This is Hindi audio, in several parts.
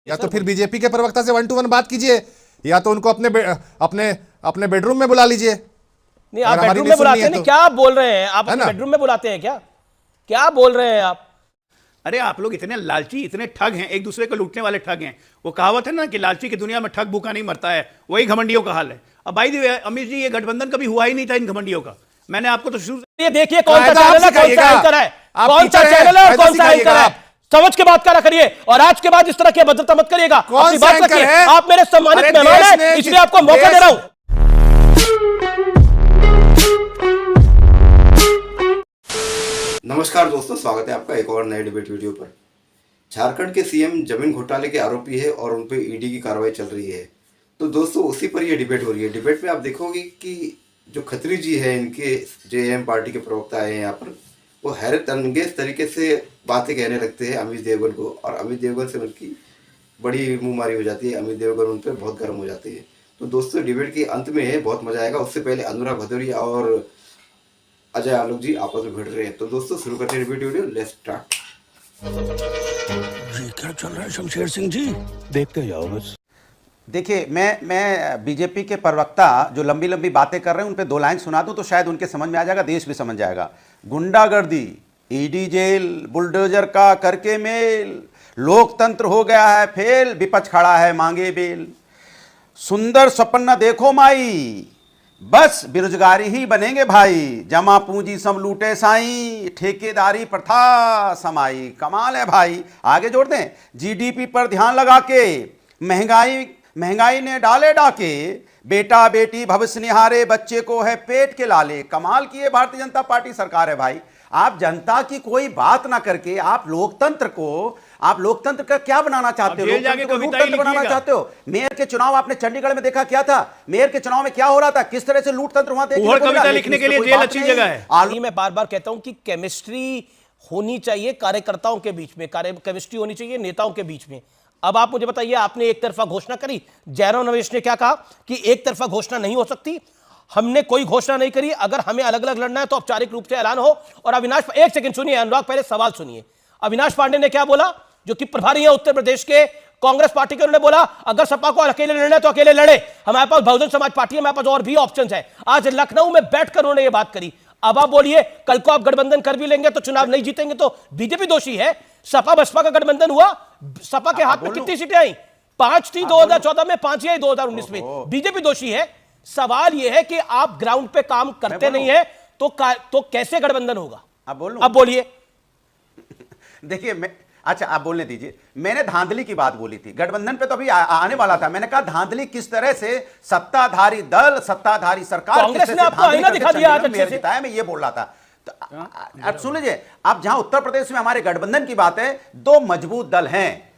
या तो फिर बीजेपी के प्रवक्ता से 1 to 1 बात कीजिए, या तो उनको अपने बेडरूम में बुला लीजिए। नहीं, आप बेडरूम में बुलाते हैं? नहीं, क्या आप बोल रहे हैं? आप अपने बेडरूम में बुलाते हैं क्या? क्या बोल रहे हैं आप? अरे आप लोग इतने लालची, इतने ठग हैं, एक दूसरे को लूटने वाले ठग हैं। वो कहावत है ना कि लालची की दुनिया में ठग भूखा नहीं मरता है, वही घमंडियों का हाल है। अब भाई अमित जी, ये गठबंधन कभी हुआ ही नहीं था इन घमंडियों का। मैंने आपको तो शुरू ये देखिए कौन सा चैनल है, कौन सा एंकर है, कौन सा चैनल है और कौन सा एंकर है, समझ के बात करा करिए। और आज के बाद इस तरह की अभद्रता मत करिएगा। अपनी बात रखिए, आप मेरे सम्मानित मेहमान हैं, इसलिए आपको मौका दे रहा हूं। नमस्कार दोस्तों, स्वागत है आपका एक और नए डिबेट वीडियो पर। झारखंड के सीएम जमीन घोटाले के आरोपी है और उन पर ईडी की कार्रवाई चल रही है। तो दोस्तों उसी पर ये डिबेट हो रही है। डिबेट में आप देखोगे कि जो खत्री जी है, इनके जेएम पार्टी के प्रवक्ता आए हैं यहाँ पर, वो हैरत अंगेज तरीके से बातें कहने लगते हैं अमित देवगन को, और अमित देवगन से उनकी बड़ी मुंहमारी हो जाती है। अमित देवगन उन पर बहुत गर्म हो जाती है। तो दोस्तों डिबेट के अंत में बहुत मजा आएगा। उससे पहले अनुराग भदौरिया और अजय आलोक जी आपस में भिड़ रहे हैं। तो दोस्तों शुरू करते हैं वीडियो। Let's start. जी क्या चल रहा है शमशेर सिंह जी? देखते जाओ बस। देखिए, मैं बीजेपी के प्रवक्ता जो लंबी लंबी बातें कर रहे हैं उन पे 2 लाइन सुना दूं तो शायद उनके समझ में आ जाएगा, देश भी समझ जाएगा। गुंडागर्दी, ईडी जेल, बुलडोजर का करके मेल, लोकतंत्र हो गया है फेल, विपक्ष खड़ा है मांगे बेल। सुंदर सपना देखो माई, बस बेरोजगारी ही बनेंगे भाई, जमा पूंजी सब लूटे साई, ठेकेदारी प्रथा समाई। कमाल है भाई। आगे जोड़ दें, जीडीपी पर ध्यान लगा के महंगाई ने डाले डाके, बेटा बेटी भविष्य निहारे, बच्चे को है पेट के लाले। कमाल की ये भारतीय जनता पार्टी सरकार है भाई। आप जनता की कोई बात ना करके आप लोकतंत्र का क्या बनाना चाहते हो? लोकतंत्र बनाना चाहते हो? मेयर के चुनाव आपने चंडीगढ़ में देखा क्या था? मेयर के चुनाव में क्या हो रहा था, किस तरह से लूटतंत्र वहां कविता लिखने के लिए जेल अच्छी जगह है। मैं बार बार कहता हूं कि केमिस्ट्री होनी चाहिए कार्यकर्ताओं के बीच में, केमिस्ट्री होनी चाहिए नेताओं के बीच में। अब आप मुझे बताइए, आपने एक तरफा घोषणा करी, जयराम रमेश ने क्या कहा कि एक तरफा घोषणा नहीं हो सकती, हमने कोई घोषणा नहीं करी, अगर हमें अलग अलग लड़ना है तो औपचारिक रूप से ऐलान हो। और अविनाश, एक सेकंड सुनिए अनुराग, पहले सवाल सुनिए। अविनाश पांडे ने क्या बोला, जो कि प्रभारी है उत्तर प्रदेश के कांग्रेस पार्टी के, उन्होंने बोला अगर सपा को अकेले लड़ना है तो अकेले लड़े, हमारे पास बहुजन समाज पार्टी है, हमारे पास और भी ऑप्शंस है। आज लखनऊ में बैठकर उन्होंने ये बात करी। अब आप बोलिए, कल को आप गठबंधन कर भी लेंगे तो चुनाव नहीं जीतेंगे तो बीजेपी दोषी है। सपा बसपा का गठबंधन हुआ, सपा के हाथ में कितनी सीटें आई? 5 थी 2014 में, 5 ही आई 2019 में। बीजेपी दोषी है। सवाल यह है कि आप ग्राउंड पे काम करते नहीं है तो कैसे गठबंधन होगा? अब बोलिए। देखिए, अच्छा आप बोलने दीजिए। मैंने धांधली की बात बोली थी, गठबंधन पे तो अभी आने वाला था। मैंने कहा धांधली किस तरह से सत्ताधारी दल, सत्ताधारी सरकार, कांग्रेस ने आपको आईना दिखा दिया। मैं ये बोल रहा था। तो सुन लीजिए, अब जहां उत्तर प्रदेश में हमारे गठबंधन की बात है, 2 मजबूत दल हैं।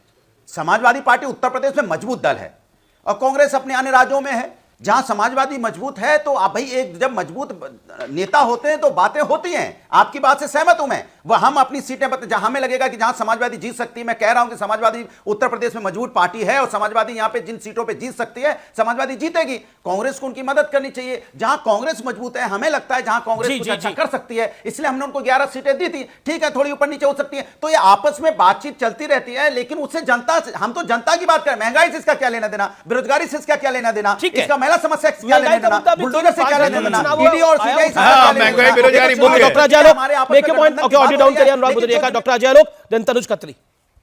समाजवादी पार्टी उत्तर प्रदेश में मजबूत दल है और कांग्रेस अपने अन्य राज्यों में है। जहां समाजवादी मजबूत है तो आप भाई, एक जब मजबूत नेता होते हैं तो बातें होती हैं। आपकी बात से सहमत हूं मैं। वह हम अपनी सीटें जहां हमें लगेगा कि जहां समाजवादी जीत सकती है, मैं कह रहा हूं कि समाजवादी उत्तर प्रदेश में मजबूत पार्टी है और समाजवादी यहां पे जिन सीटों पे जीत सकती है, समाजवादी जीतेगी। कांग्रेस को उनकी मदद करनी चाहिए। जहां कांग्रेस मजबूत है, हमें लगता है जहां कांग्रेस कुछ अच्छा कर सकती है, इसलिए हमने उनको 11 सीटें दी थी। ठीक है, थोड़ी ऊपर नीचे हो सकती है, तो ये आपस में बातचीत चलती रहती है, लेकिन उससे जनता, हम तो जनता की बात करें। महंगाई से इसका क्या लेना देना, बेरोजगारी से इसका क्या लेना देना, इसका महिला समस्या से क्या लेना देना, बुलडोजर से क्या लेना देना, ईडी और सीबीआई से क्या लेना देना। Doctor Ajay Alok, make a point. Okay, audio down करिए अनुराग भदौरिया का। Doctor Ajay Alok, then Tanuj Khatri.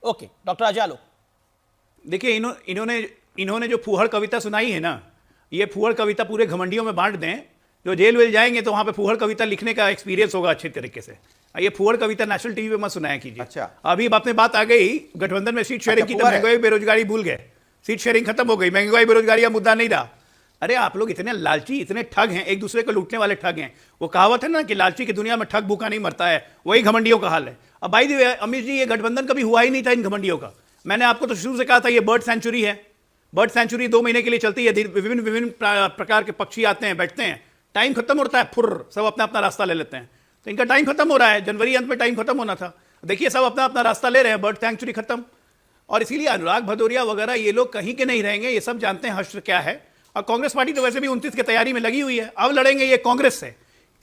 Okay, doctor Ajay Alok. देखिए, इन्होंने जो फूहड़ कविता सुनाई है ना, ये फूहड़ कविता पूरे घमंडियों में बांट दें। जो जेल वेल जाएंगे तो वहां पे फूहड़ कविता लिखने का एक्सपीरियंस होगा अच्छे तरीके से। ये फूहड़ कविता नेशनल टीवी पे मत सुनाया कीजिए। अच्छा, अभी अपने बात आ गई गठबंधन में सीट शेयरिंग की, तो महंगाई बेरोजगारी भूल गए। सीट शेयरिंग खत्म हो गई, महंगाई बेरोजगारी का मुद्दा नहीं रहा। अरे आप लोग इतने लालची, इतने ठग हैं, एक दूसरे को लूटने वाले ठग हैं। वो कहावत है ना कि लालची की दुनिया में ठग भूखा नहीं मरता है, वही घमंडियों का हाल है। अब भाई अमित जी, ये गठबंधन कभी हुआ ही नहीं था इन घमंडियों का। मैंने आपको तो शुरू से कहा था ये बर्ड सेंचुरी है। बर्ड सेंचुरी 2 महीने के लिए चलती है। विभिन्न प्रकार के पक्षी आते हैं, बैठते हैं, टाइम खत्म होता है, फुर्र सब अपना अपना रास्ता ले लेते हैं। तो इनका टाइम खत्म हो रहा है, जनवरी अंत में टाइम खत्म होना था। देखिए सब अपना अपना रास्ता ले रहे हैं, बर्ड सेंचुरी खत्म। और इसीलिए अनुराग भदौरिया वगैरह ये लोग कहीं के नहीं रहेंगे। ये सब जानते हैं हश्र क्या है। और कांग्रेस पार्टी तो वैसे भी 29 की तैयारी में लगी हुई है। अब लड़ेंगे ये कांग्रेस से,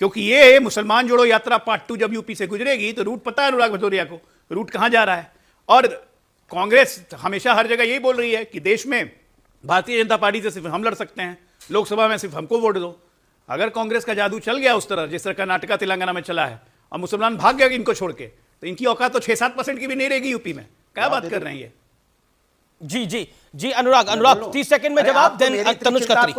क्योंकि ये मुसलमान जोड़ो यात्रा पार्ट 2 जब यूपी से गुजरेगी तो रूट पता है अनुराग भदौरिया को, रूट कहां जा रहा है। और कांग्रेस हमेशा हर जगह यही बोल रही है कि देश में भारतीय जनता पार्टी से सिर्फ हम लड़ सकते हैं, लोकसभा में सिर्फ हमको वोट दो। अगर कांग्रेस का जादू चल गया उस तरह जिस तरह कर्नाटका तेलंगाना में चला है और मुसलमान भाग गया इनको छोड़ के, तो इनकी औकात तो 6-7% की भी नहीं रहेगी यूपी में। क्या बात कर रहे हैं ये? जी जी जी, अनुराग 30 सेकंड में जवाब, देन तनुज खत्री।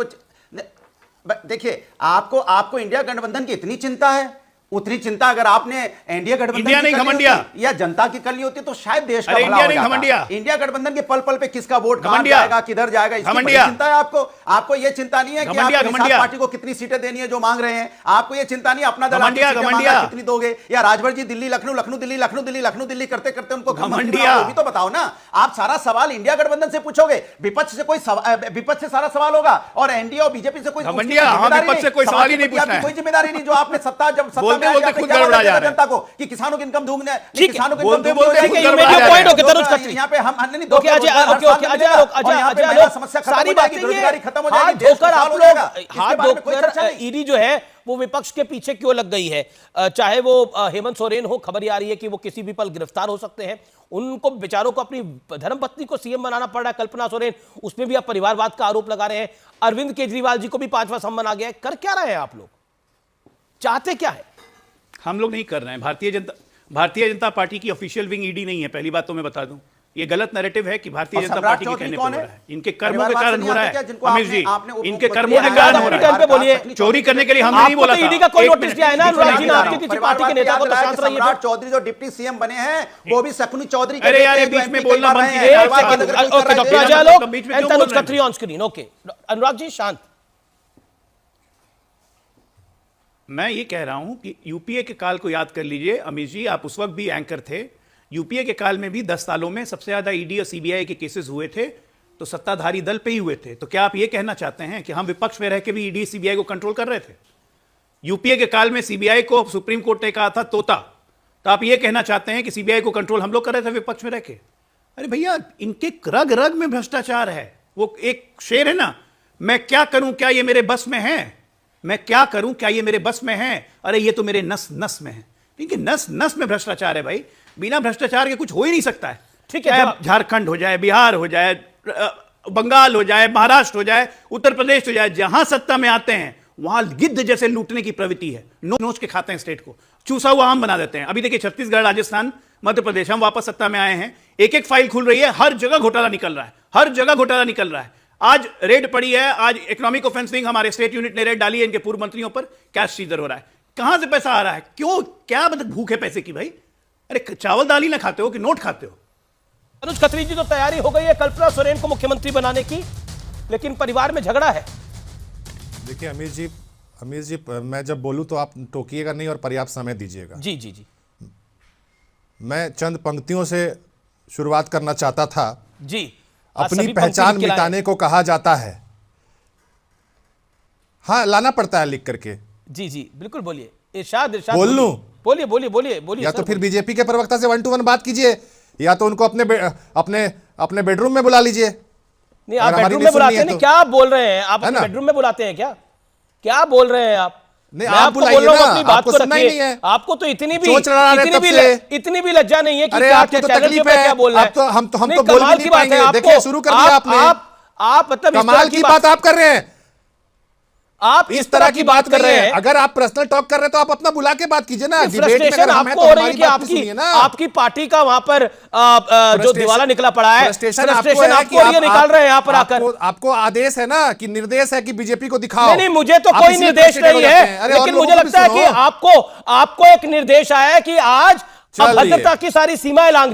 देखिए, आपको इंडिया गठबंधन की इतनी चिंता है, उतनी चिंता अगर आपने इंडिया गठबंधन इंडिया नहीं घमंडिया या जनता की करनी होती तो शायद देश का भला इंडिया हो नहीं जाता। घमंडिया। इंडिया गठबंधन के पल पल पे किसका वोट कहां घमंडिया। जाएगा, किधर जाएगा, इसकी बड़ी चिंता है आपको। आपको ये चिंता नहीं है कि आप निषाद पार्टी को कितनी सीटें देनी है जो मांग रहे हैं। आपको ये चिंता नहीं अपना दल आपको सीटें मांग रहा है, कितनी दोगे, या राजभर जी दिल्ली लखनऊ लखनऊ दिल्ली लखनऊ दिल्ली लखनऊ दिल्ली करते करते उनको घमंडिया भी तो बताओ ना। आप सारा सवाल इंडिया गठबंधन से पूछोगे, विपक्ष से सारा सवाल होगा, और एनडीए और बीजेपी से कोई घमंडिया, विपक्ष से कोई सवाल ही नहीं पूछना है। कोई जिम्मेदारी नहीं जो आपने सत्ता में खुद गड़बड़ा जा रहा है जनता को कि किसानों की इनकम दूंगा, किसानों की बोलते इनकम बोलते दूंगा। खुद गड़बड़ा जा रहा है। तनुज खत्री यहाँ पे हम नहीं ओके अजय समस्या सारी बातें रोजगारी खत्म हो हाथ जाएगी, धोकर आप लोग हाथ धोकर ईडी जो है वो विपक्ष के पीछे क्यों लग गई है? चाहे वो हेमंत सोरेन हो, खबर आ रही है कि वो किसी भी पल गिरफ्तार हो सकते हैं, उनको बेचारों को अपनी धर्मपत्नी को सीएम बनाना पड़ रहा है, कल्पना सोरेन, उसमें भी आप परिवारवाद का आरोप लगा रहे हैं। अरविंद केजरीवाल जी को भी 5वां सम्मन आ गया है। कर क्या रहे हैं आप लोग? चाहते क्या है? हम लोग नहीं कर रहे हैं। भारतीय जनता पार्टी की ऑफिशियल विंग ईडी नहीं है, पहली बात तो मैं बता दूं। ये गलत नैरेटिव है कि भारतीय जनता पार्टी के कहने पर हो रहा है। इनके कर्मों के कारण हो रहा है अमित जी, इनके कर्मों के कारण हो रहा है। बोलिए, चोरी करने के लिए हमने नहीं बोला था। ईडी का कोई नोटिस दिया है ना अनुराग जी ने आपके किसी पार्टी के नेता को? तो शांत रहिए। सम्राट चौधरी जो डिप्टी सीएम बने हैं वो भी शकुनी चौधरी के अरे यार, ये बीच में बोलना बंद कीजिए। Okay doctor Ajay Alok and Tanuj Khatri on screen. Okay Anurag ji शांत। मैं ये कह रहा हूं कि यूपीए के काल को याद कर लीजिए अमित जी, आप उस वक्त भी एंकर थे। यूपीए के काल में भी 10 सालों में सबसे ज्यादा ईडी और सीबीआई के केसेस हुए थे, तो सत्ताधारी दल पे ही हुए थे। तो क्या आप ये कहना चाहते हैं कि हम विपक्ष में रह के भी ईडी सीबीआई को कंट्रोल कर रहे थे? यूपीए के काल में सीबीआई को सुप्रीम कोर्ट ने कहा था तोता, तो आप ये कहना चाहते हैं कि सीबीआई को कंट्रोल हम लोग कर रहे थे विपक्ष में रह के? अरे भैया, इनके रग रग में भ्रष्टाचार है। वो एक शेर है ना, मैं क्या करूं, क्या ये मेरे बस में है, मैं क्या करूं, क्या ये मेरे बस में है, अरे ये तो मेरे नस नस में है। इनके नस नस में भ्रष्टाचार है भाई, बिना भ्रष्टाचार के कुछ हो ही नहीं सकता है। ठीक है, झारखंड हो जाए, बिहार हो जाए, बंगाल हो जाए, महाराष्ट्र हो जाए, उत्तर प्रदेश हो जाए, जहां सत्ता में आते हैं वहां गिद्ध जैसे लूटने की प्रवृत्ति है। नोच के खाते हैं स्टेट को, चूसा हुआ आम बना देते हैं। अभी देखिए छत्तीसगढ़, राजस्थान, मध्य प्रदेश, हम वापस सत्ता में आए हैं, एक एक फाइल खुल रही है, हर जगह घोटाला निकल रहा है, हर जगह घोटाला निकल रहा है। आज रेड पड़ी है, आज इकोनॉमिक ऑफेंस विंग हमारे स्टेट यूनिट ने रेड डाली है इनके पूर्व मंत्रियों पर। कैश सीजर हो रहा है, कहां से पैसा आ रहा है, क्यों, क्या मतलब भूख है पैसे की भाई? अरे चावल दाल ही ना खाते हो कि नोट खाते हो? अनुज खत्री जी, तो तैयारी हो गई है कल्पना सोरेन को मुख्यमंत्री बनाने की, लेकिन परिवार में झगड़ा है। देखिए अमीर जी, मैं जब बोलूं तो आप टोकिएगा नहीं और पर्याप्त समय दीजिएगा। जी जी जी मैं चंद पंक्तियों से शुरुआत करना चाहता था। जी, अपनी पहचान मिटाने को कहा जाता है, हाँ लाना पड़ता है लिख करके। जी जी बिल्कुल, बोलिए। इरशाद बोल लूं? बोलिए बोलिए बोलिए बोलिए। या तो फिर बीजेपी के प्रवक्ता से 1 to 1 बात कीजिए, या तो उनको अपने बेडरूम में बुला लीजिए। नहीं, आप बेडरूम में बुलाते हैं? क्या आप बोल रहे हैं? आप अपने बेडरूम में बुलाते हैं क्या? क्या बोल रहे हैं आप? नहीं, आप बुलाइए ना, आपको सुनना ही नहीं है। आपको तो इतनी भी लज्जा नहीं है कि अरे क्या आपको तो तकलीफ है, क्या बोल रहे हैं? हम तो बोल भी नहीं पाएंगे। देखिए शुरू कर दिया आपने, आप मतलब कमाल की बात आप कर रहे हैं। आप इस तरह की बात कर रहे हैं। अगर आप पर्सनल टॉक कर रहे हैं तो आप अपना बुला के बात कीजिए ना। डिबेट में अगर हम हैं तो हमारी बात भी सुनिए ना। आपकी पार्टी का वहां पर जो दिवाला निकला पड़ा है, फ्रस्ट्रेशन आपको ये निकाल रहे हैं यहाँ पर आकर। आपको आदेश है ना, कि निर्देश है कि बीजेपी को दिखाओ। नहीं, मुझे तो कोई निर्देश नहीं है, लेकिन मुझे लगता है कि आपको एक निर्देश आया है कि आज अभद्रता की सारी सीमाएं लांग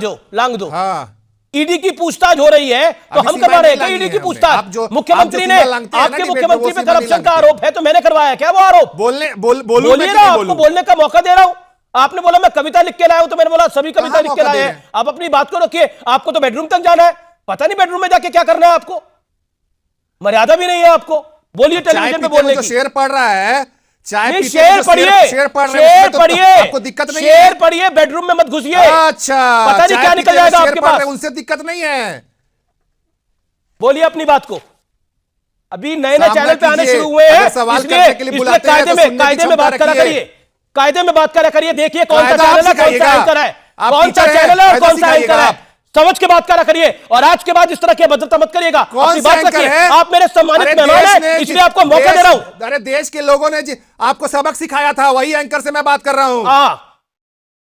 दो। हाँ, ईडी की पूछताछ हो रही है तो हम करवा रहे हैं ईडी की पूछताछ। मुख्यमंत्री ने, आपके मुख्यमंत्री पे करप्शन का आरोप है तो मैंने करवाया क्या वो आरोप? बोलिए ना, आपको बोलने का मौका दे रहा हूं। आपने बोला मैं कविता लिख के लाया हूं, तो मैंने बोला सभी कविता लिख के लाए हैं। आप अपनी बात को रखिए। आपको तो बेडरूम तक जाना है, पता नहीं बेडरूम में जाके क्या करना है आपको, मर्यादा भी नहीं है आपको। बोलिए टेलीविजन पे बोलने की। शेर पढ़ रहा है, शेर पढ़िए, आपको दिक्कत नहीं है। शेर पढ़िए, बेडरूम में मत घुसिए। अच्छा, पता नहीं क्या निकल जाएगा आपके पास, उनसे दिक्कत नहीं है। बोलिए अपनी बात को। अभी नए चैनल पे आने शुरू हुए हैं, इसलिए कायदे में बात करा करिए, कायदे में बात करा करिए। देखिए कौन सा चैनल है, कौन सा एंकर है, कौन सा चैनल है और कौन सा एंकर है। समझ के बात करा करिए, और आज के बाद इस तरह की अभद्रता मत करिएगा। कौन अपनी सा बात एंकर रखिए। है? आप मेरे सम्मानित अरे मेहमान देश हैं, ने इसलिए आपको मौका दे रहा हूं। अरे देश के लोगों ने आपको सबक सिखाया था, वही एंकर से मैं बात कर रहा हूं। हाँ,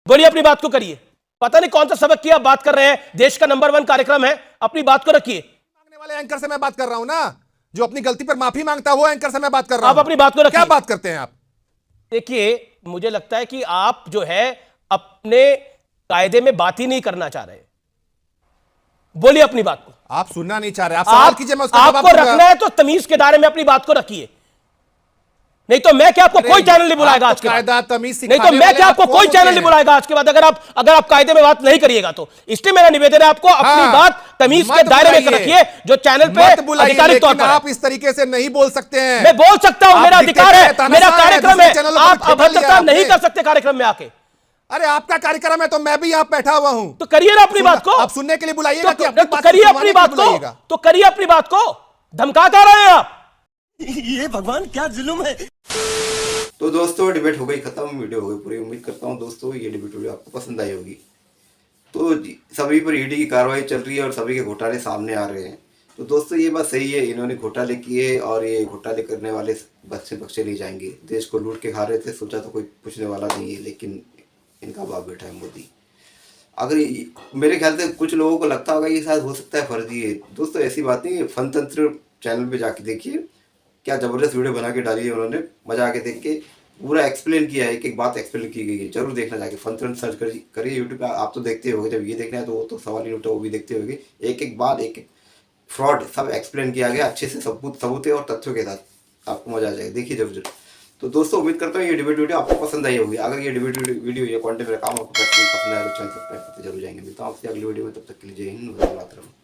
बोलिए, अपनी बात को करिए। पता नहीं कौन सा सबक किया, आप बात कर रहे हैं, देश का नंबर 1 कार्यक्रम है, अपनी बात को रखिए। मांगने वाले एंकर से मैं बात कर रहा हूं ना, जो अपनी गलती पर माफी मांगता है, वो एंकर से मैं बात कर रहा हूं। आप अपनी बात को रखिए। क्या बात करते हैं आप? देखिए, मुझे लगता है कि आप जो है अपने कायदे में बात ही नहीं करना चाह रहे। बोलिए अपनी बात को। आप सुनना नहीं चाह रहे, आप सवाल कीजिए, मैं उसका जवाब आपको दूंगा। रखना है तो तमीज के दायरे में अपनी बात को रखिए, नहीं तो मैं क्या आपको कोई चैनल नहीं बुलाएगा आज के बाद। कायदा तमीज नहीं तो सिखाने मैं वाले क्या आप आपको कौन कोई होते चैनल हैं? नहीं बुलाएगा आज के बाद, अगर आप कायदे में बात नहीं करिएगा तो। इसलिए मेरा निवेदन है, आपको अपनी हाँ, बात तमीज के मत दायरे में बुलाइए। रखिए, जो चैनल पे मत बुलाइए, आधिकारिक तौर लेकिन पर है। आप इस तरीके से नहीं बोल सकते हैं। मैं बोल सकता हूं, आप मेरा अधिकार है, तानाशाह मेरा है, कार्यक्रम दूसरे है। चैनलों पर आप ठेका लिया अभद्रता आपने। नहीं कर सकते कार्यक्रम में आके। अरे आपका कार्यक्रम है तो मैं भी यहाँ बैठा हुआ हूँ, तो करिए ना अपनी बात को। आप सुनने के लिए बुलाइएगा कि अपनी तो बात करिए सुनवाने अपनी के बात लिए को, बुलाइएगा? तो करिए अपनी बात को। धमका क्या रहे हैं आप? ये भगवान क्या जुल्म है। तो दोस्तों डिबेट हो गई खत्म, वीडियो हो गई पूरी। उम्मीद करता हूँ दोस्तों ये डिबेट वीडियो आपको पसंद आई होगी। तो सभी पर ईडी की कार्रवाई चल रही है और सभी के घोटाले सामने आ रहे हैं। तो दोस्तों ये बात सही है, इन्होंने घोटाले किए और ये घोटाले करने वाले बच्चे बख्शे नहीं जाएंगे। देश को लूट के खा रहे थे, सोचा तो कोई पूछने वाला नहीं है, लेकिन इनका बाप बेटा है मोदी। अगर मेरे ख्याल से कुछ लोगों को लगता होगा ये शायद हो सकता है फर्जी है, दोस्तों ऐसी बात नहीं है। फन तंत्र चैनल पे जाके देखिए, क्या ज़बरदस्त वीडियो बना के डाली है उन्होंने, मजा आके देख के पूरा एक्सप्लेन किया है, एक एक बात एक्सप्लेन की गई है। जरूर देखना जाके, फन तंत्र सर्च करिए यूट्यूब पे। आप तो देखते होगे, जब ये देखना है तो वो तो सवाल ही उठा, वो भी देखते होगे। एक एक बात, एक एक फ्रॉड सब एक्सप्लेन किया गया अच्छे से, सबूत और तथ्यों के साथ। आपको मजा आ जाएगा, देखिए जरूर। तो दोस्तों उम्मीद करता हूँ ये डिबेट वीडियो आपको पसंद आई होगी। अगर ये डिबेट वीडियो या कंटेंट मेरा काम आपको पसंद आया तो चैनल सब्सक्राइब करते जरूर जाएंगे। मिलता हूँ आपसे अगली वीडियो में, तब तक के लिए जय हिंद, वंदे मातरम।